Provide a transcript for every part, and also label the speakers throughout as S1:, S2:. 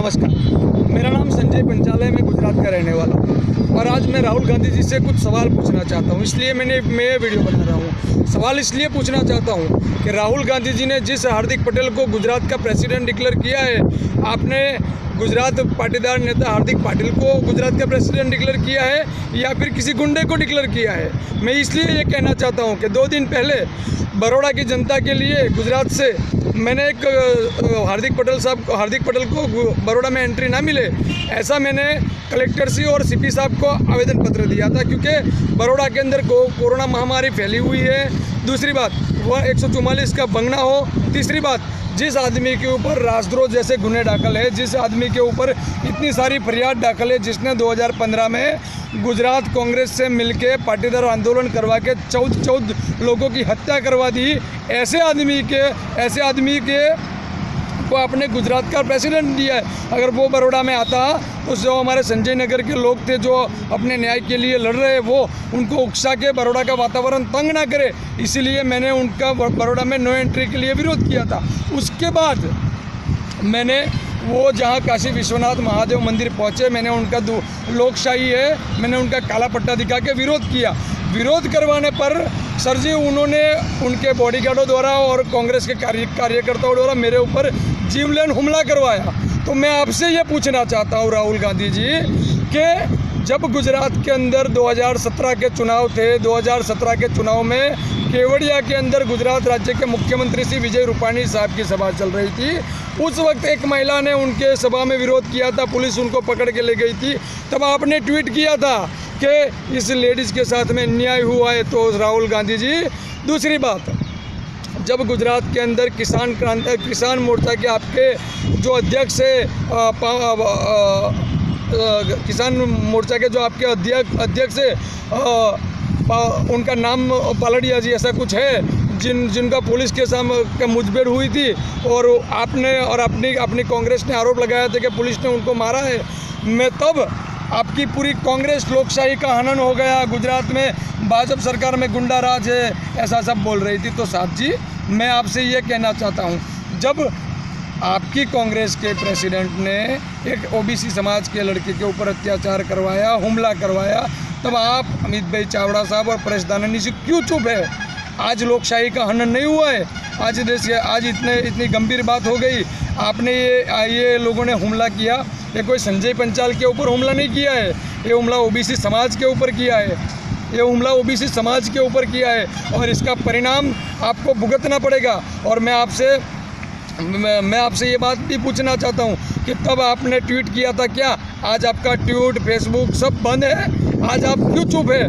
S1: नमस्कार, मेरा नाम संजय पंचाल है। मैं गुजरात का रहने वाला हूँ और आज मैं राहुल गांधी जी से कुछ सवाल पूछना चाहता हूँ, इसलिए मैं वीडियो बना रहा हूँ। सवाल इसलिए पूछना चाहता हूँ कि राहुल गांधी जी ने जिस हार्दिक पटेल को गुजरात का प्रेसिडेंट डिक्लेयर किया है, आपने गुजरात पाटीदार नेता हार्दिक पटेल को गुजरात का प्रेसिडेंट डिक्लेयर किया है या फिर किसी गुंडे को डिक्लेयर किया है? मैं इसलिए ये कहना चाहता हूँ कि 2 दिन पहले बड़ौदा की जनता के लिए गुजरात से मैंने एक हार्दिक पटेल को बड़ौदा में एंट्री ना मिले, ऐसा मैंने कलेक्टर सी और सीपी साहब को आवेदन पत्र दिया था, क्योंकि बड़ौदा के अंदर कोरोना महामारी फैली हुई है। दूसरी बात, वह 144 का बंगना हो। तीसरी बात, जिस आदमी के ऊपर राजद्रोह जैसे गुने दाखिल है, जिस आदमी के ऊपर इतनी सारी फरियाद दाखिल है, जिसने 2015 में गुजरात कांग्रेस से मिलके पाटीदार आंदोलन करवा के 14 लोगों की हत्या करवा दी, ऐसे आदमी के को आपने गुजरात का प्रेसिडेंट दिया है। अगर वो बड़ौदा में आता तो जो हमारे संजय नगर के लोग थे जो अपने न्याय के लिए लड़ रहे, वो उनको उकसा के बड़ौदा का वातावरण तंग ना करे, इसीलिए मैंने उनका बड़ौदा में नो एंट्री के लिए विरोध किया था। उसके बाद मैंने वो जहाँ काशी विश्वनाथ महादेव मंदिर पहुँचे, मैंने उनका लोकशाही है, मैंने उनका काला पट्टा दिखा के विरोध किया। विरोध करवाने पर सर जी उन्होंने उनके बॉडीगार्डों द्वारा और कांग्रेस के कार्यकर्ताओं द्वारा मेरे ऊपर जीवलेन हमला करवाया। तो मैं आपसे ये पूछना चाहता हूँ राहुल गांधी जी कि जब गुजरात के अंदर 2017 के चुनाव थे, 2017 के चुनाव में केवड़िया के अंदर गुजरात राज्य के मुख्यमंत्री श्री विजय रूपाणी साहब की सभा चल रही थी। उस वक्त एक महिला ने उनके सभा में विरोध किया था, पुलिस उनको पकड़ के ले गई थी। तब आपने ट्वीट किया था कि इस लेडीज़ के साथ में अन्याय हुआ है। तो राहुल गांधी जी, दूसरी बात, जब गुजरात के अंदर किसान मोर्चा के आपके जो अध्यक्ष है, किसान मोर्चा के जो आपके अध्यक्ष है, उनका नाम पालड़िया जी ऐसा कुछ है, जिनका पुलिस के सामने मुठभेड़ हुई थी और आपने और अपनी कांग्रेस ने आरोप लगाया था कि पुलिस ने उनको मारा है। मैं तब आपकी पूरी कांग्रेस लोकशाही का हनन हो गया, गुजरात में भाजपा सरकार में गुंडा राज है, ऐसा सब बोल रही थी। तो साहब जी, मैं आपसे ये कहना चाहता हूँ, जब आपकी कांग्रेस के प्रेसिडेंट ने एक ओबीसी समाज के लड़के के ऊपर अत्याचार करवाया, हमला करवाया, तब आप अमित भाई चावड़ा साहब और परेश दानानी जी क्यों चुप है? आज लोकशाही का हनन नहीं हुआ है? आज देश के आज इतनी गंभीर बात हो गई, आपने ये लोगों ने हमला किया, ये कोई संजय पंचाल के ऊपर हमला नहीं किया है, ये हमला ओबीसी समाज के ऊपर किया है, ये हमला ओबीसी समाज के ऊपर किया है और इसका परिणाम आपको भुगतना पड़ेगा। और मैं आपसे ये बात भी पूछना चाहता हूँ कि तब आपने ट्वीट किया था क्या? आज आपका ट्वीट, फेसबुक सब बंद है, आज आप क्यों चुप है?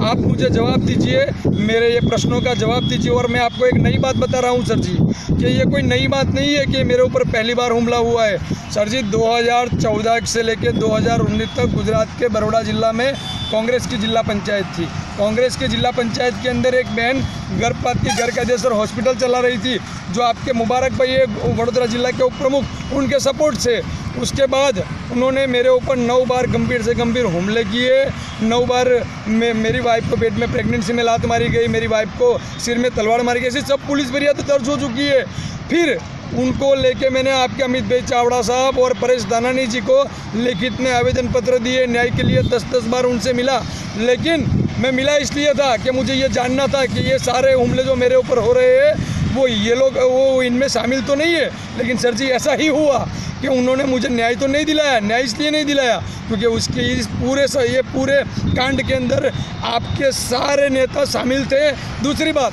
S1: आप मुझे जवाब दीजिए, मेरे ये प्रश्नों का जवाब दीजिए। और मैं आपको एक नई बात बता रहा हूँ सर जी, कि ये कोई नई बात नहीं है कि मेरे ऊपर पहली बार हमला हुआ है। सर जी, 2014 से लेकर 2019 तक गुजरात के बड़ौदा जिला में कांग्रेस की जिला पंचायत थी। कांग्रेस के जिला पंचायत के अंदर एक बहन गर्भपात की गैरकायदेसर हॉस्पिटल चला रही थी, जो आपके मुबारक भाई है वडोदरा जिला के उप प्रमुख, उनके सपोर्ट से। उसके बाद उन्होंने मेरे ऊपर 9 बार गंभीर से गंभीर हमले किए, 9 बार मेरी वाइफ को पेट में प्रेगनेंसी में लात मारी गई, मेरी वाइफ को सिर में तलवार मारी गई, ऐसी सब पुलिस फरियाद दर्ज हो चुकी है। फिर उनको लेके मैंने आपके अमित भाई चावड़ा साहब और परेश दानानी जी को लिखित में आवेदन पत्र दिए, न्याय के लिए 10-10 बार उनसे मिला। लेकिन मैं मिला इसलिए था कि मुझे ये जानना था कि ये सारे हमले जो मेरे ऊपर हो रहे हैं वो ये लोग वो इनमें शामिल तो नहीं है। लेकिन सर जी, ऐसा ही हुआ कि उन्होंने मुझे न्याय तो नहीं दिलाया। न्याय इसलिए नहीं दिलाया क्योंकि उसके इस पूरे कांड के अंदर आपके सारे नेता शामिल थे। दूसरी बात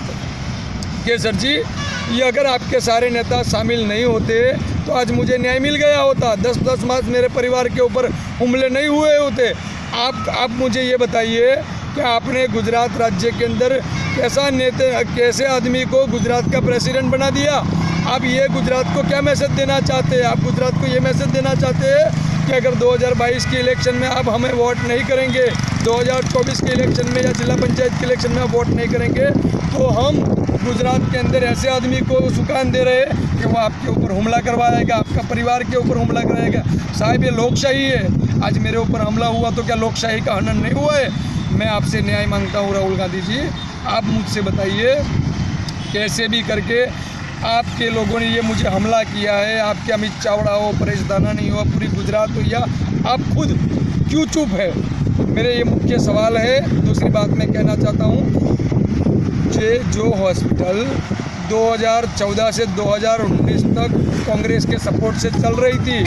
S1: कि सर जी, ये अगर आपके सारे नेता शामिल नहीं होते तो आज मुझे न्याय मिल गया होता, 10-10 मास मेरे परिवार के ऊपर हमले नहीं हुए होते। आप मुझे ये बताइए कि आपने गुजरात राज्य के अंदर कैसे आदमी को गुजरात का प्रेसिडेंट बना दिया? आप ये गुजरात को क्या मैसेज देना चाहते हैं? आप गुजरात को ये मैसेज देना चाहते हैं कि अगर 2022 के इलेक्शन में आप हमें वोट नहीं करेंगे, 2024 के इलेक्शन में या जिला पंचायत के इलेक्शन में आप वोट नहीं करेंगे, तो हम गुजरात के अंदर ऐसे आदमी को सुकान दे रहे हैं कि वो आपके ऊपर हमला करवाएगा, आपका परिवार के ऊपर हमला कराएगा। साहब, ये लोकशाही है। आज मेरे ऊपर हमला हुआ तो क्या लोकशाही का हनन नहीं हुआ है? मैं आपसे न्याय मांगता हूँ राहुल गांधी जी, आप मुझसे बताइए, कैसे भी करके आपके लोगों ने ये मुझे हमला किया है, आपके अमित चावड़ा हो, परेश दानानी हो, पूरी गुजरात हो, या आप खुद क्यों चुप है? मेरे ये मुख्य सवाल है। दूसरी बात मैं कहना चाहता हूँ कि जो हॉस्पिटल 2014 से 2019 तक कांग्रेस के सपोर्ट से चल रही थी,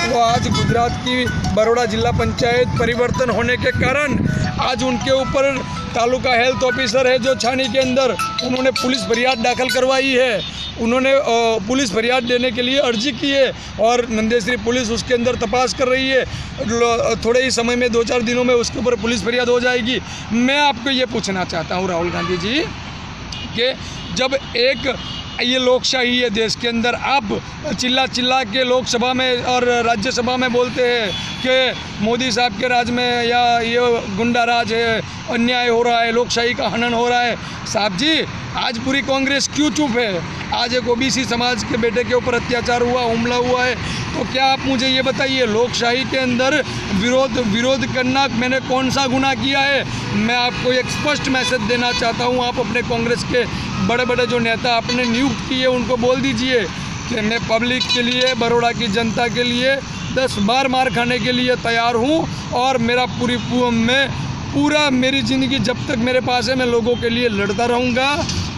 S1: वो आज गुजरात की बड़ौदा जिला पंचायत परिवर्तन होने के कारण आज उनके ऊपर तालुका हेल्थ ऑफिसर है जो छानी के अंदर, उन्होंने पुलिस फरियाद दाखिल करवाई है। उन्होंने पुलिस फरियाद देने के लिए अर्जी की है और नंदेश्वरी पुलिस उसके अंदर तपास कर रही है। थोड़े ही समय में 2-4 दिनों में उसके ऊपर पुलिस फरियाद हो जाएगी। मैं आपको ये पूछना चाहता हूँ राहुल गांधी जी कि जब एक ये लोकशाही है देश के अंदर, आप चिल्ला के लोकसभा में और राज्यसभा में बोलते हैं कि मोदी साहब के राज में या ये गुंडा राज है, अन्याय हो रहा है, लोकशाही का हनन हो रहा है। साहब जी, आज पूरी कांग्रेस क्यों चुप है? आज एक ओबीसी समाज के बेटे के ऊपर अत्याचार हुआ, हमला हुआ है, तो क्या आप मुझे ये बताइए, लोकशाही के अंदर विरोध करना मैंने कौन सा गुनाह किया है? मैं आपको एक स्पष्ट मैसेज देना चाहता हूँ। आप अपने कांग्रेस के बड़े बड़े जो नेता आपने नियुक्त किए उनको बोल दीजिए कि मैं पब्लिक के लिए, बड़ौदा की जनता के लिए 10 बार मार खाने के लिए तैयार हूँ और मेरा पूरा मेरी ज़िंदगी जब तक मेरे पास है मैं लोगों के लिए लड़ता रहूँगा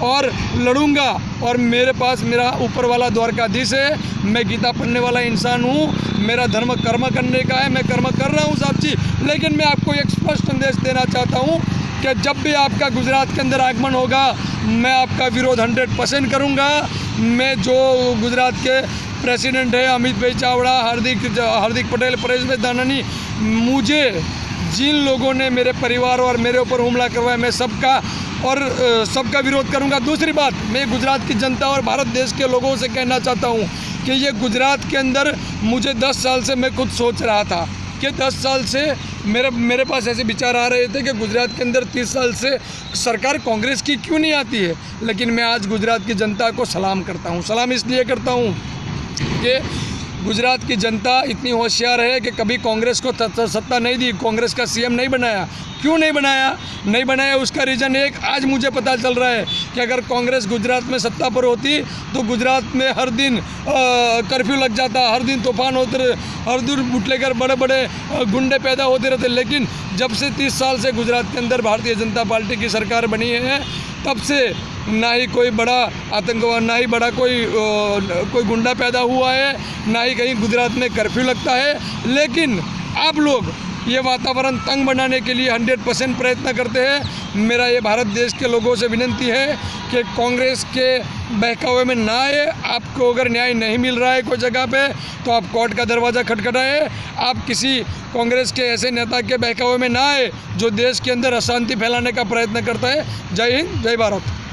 S1: और लड़ूंगा। और मेरे पास मेरा ऊपर वाला द्वारकाधीश है, मैं गीता पढ़ने वाला इंसान हूँ, मेरा धर्म कर्म करने का है, मैं कर्म कर रहा हूँ साहब जी। लेकिन मैं आपको एक स्पष्ट संदेश देना चाहता हूँ कि जब भी आपका गुजरात के अंदर आगमन होगा, मैं आपका विरोध 100% करूँगा। मैं जो गुजरात के प्रेसिडेंट है अमित भाई चावड़ा, हार्दिक पटेल, परेश भाई दानानी, मुझे जिन लोगों ने मेरे परिवार और मेरे ऊपर हमला करवाया, मैं सबका विरोध करूंगा। दूसरी बात, मैं गुजरात की जनता और भारत देश के लोगों से कहना चाहता हूं कि ये गुजरात के अंदर मुझे 10 साल से मैं खुद सोच रहा था कि 10 साल से मेरे पास ऐसे विचार आ रहे थे कि गुजरात के अंदर 30 साल से सरकार कांग्रेस की क्यों नहीं आती है। लेकिन मैं आज गुजरात की जनता को सलाम करता हूँ। सलाम इसलिए करता हूँ कि गुजरात की जनता इतनी होशियार है कि कभी कांग्रेस को सत्ता नहीं दी, कांग्रेस का सीएम नहीं बनाया। क्यों नहीं बनाया? उसका रीज़न एक आज मुझे पता चल रहा है कि अगर कांग्रेस गुजरात में सत्ता पर होती तो गुजरात में हर दिन कर्फ्यू लग जाता, हर दिन तूफान होते रहे, हर दिन बुटलेकर बड़े बड़े गुंडे पैदा होते रहते। लेकिन जब से 30 साल से गुजरात के अंदर भारतीय जनता पार्टी की सरकार बनी है, तब से ना ही कोई बड़ा आतंकवाद, ना ही बड़ा कोई गुंडा पैदा हुआ है, ना ही कहीं गुजरात में कर्फ्यू लगता है। लेकिन आप लोग ये वातावरण तंग बनाने के लिए 100% प्रयत्न करते हैं। मेरा ये भारत देश के लोगों से विनती है कि कांग्रेस के बहकावे में ना आए। आपको अगर न्याय नहीं मिल रहा है कोई जगह पे तो आप कोर्ट का दरवाज़ा खटखटाएं। आप किसी कांग्रेस के ऐसे नेता के बहकावे में ना आए जो देश के अंदर अशांति फैलाने का प्रयत्न करता है। जय हिंद, जय भारत।